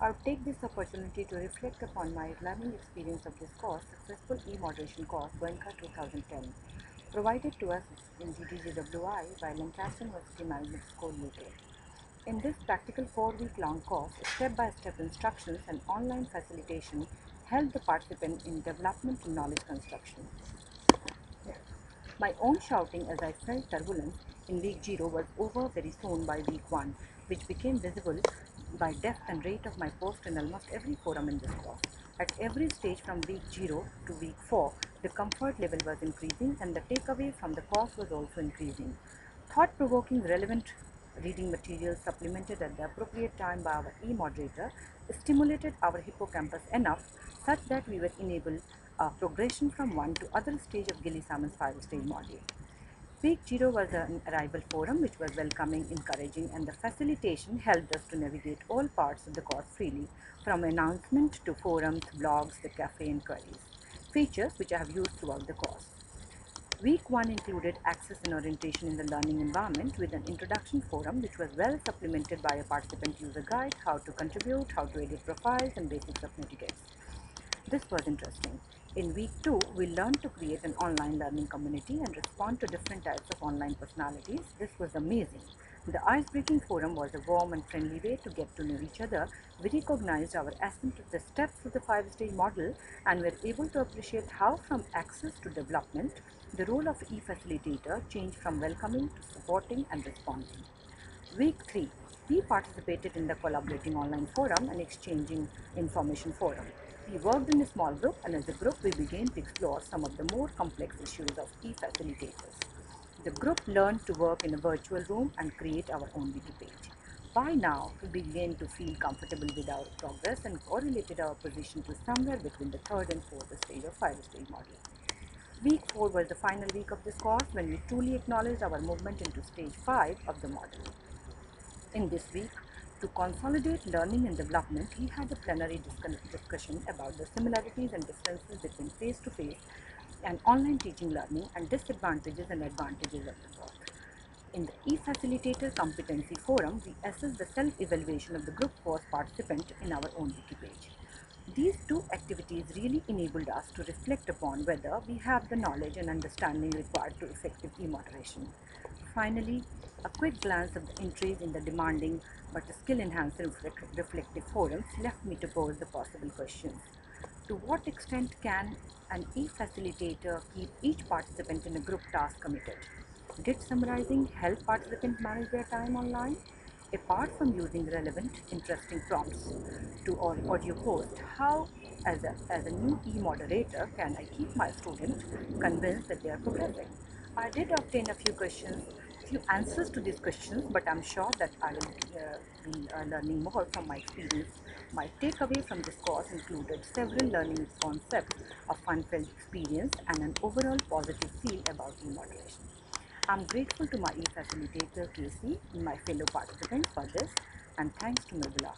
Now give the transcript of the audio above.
I would take this opportunity to reflect upon my learning experience of this course, Successful E-Moderation course, Goenka 2010, provided to us in GDGWI while Lancaster University Management School, UK. In this practical 4-week-long course, step-by-step instructions and online facilitation help the participant in development and knowledge construction. My own shouting as I felt turbulence in week 0 was over very soon by week 1, which became visible by depth and rate of my post in almost every forum in this course. At every stage from week 0 to week 4, the comfort level was increasing and the takeaway from the course was also increasing. Thought-provoking, relevant reading materials supplemented at the appropriate time by our e-moderator stimulated our hippocampus enough such that we were enabled progression from one to other stage of Gilly Salmon's 5-stage module. Week 0 was an arrival forum which was welcoming, encouraging, and the facilitation helped us to navigate all parts of the course freely, from announcement to forums, blogs, the cafe, and queries, features which I have used throughout the course. Week 1 included access and orientation in the learning environment with an introduction forum which was well supplemented by a participant user guide, how to contribute, how to edit profiles, and basics of netiquette. This was interesting. In week 2, we learned to create an online learning community and respond to different types of online personalities. This was amazing. The ice-breaking forum was a warm and friendly way to get to know each other. We recognized our ascent of the steps of the 5-stage model and were able to appreciate how from access to development, the role of e-facilitator changed from welcoming to supporting and responding. Week 3, we participated in the collaborating online forum and exchanging information forum. We worked in a small group, and as a group we began to explore some of the more complex issues of e-facilitators. The group learned to work in a virtual room and create our own wiki page. By now, we began to feel comfortable with our progress and correlated our position to somewhere between the 3rd and 4th stage of 5-stage model. Week 4 was the final week of this course when we truly acknowledged our movement into stage 5 of the model. In this week, to consolidate learning and development, we had a plenary discussion about the similarities and differences between face-to-face and online teaching learning and disadvantages and advantages of the both. In the e-facilitator competency forum, we assessed the self-evaluation of the group course participant in our own wiki page. These two activities really enabled us to reflect upon whether we have the knowledge and understanding required to effective e-moderation. Finally, a quick glance of the entries in the demanding but skill-enhancing reflective forums left me to pose the possible questions. To what extent can an e-facilitator keep each participant in a group task committed? Did summarizing help participants manage their time online? Apart from using relevant, interesting prompts to audio post, how, as a new e-moderator, can I keep my students convinced that they are progressing? I did obtain a few answers to these questions, but I'm sure that I will be learning more from my experience. My takeaway from this course included several learning concepts, a fun-filled experience, and an overall positive feel about e-moderation. I'm grateful to my e-facilitator Casey and my fellow participants for this, and thanks to Mridula.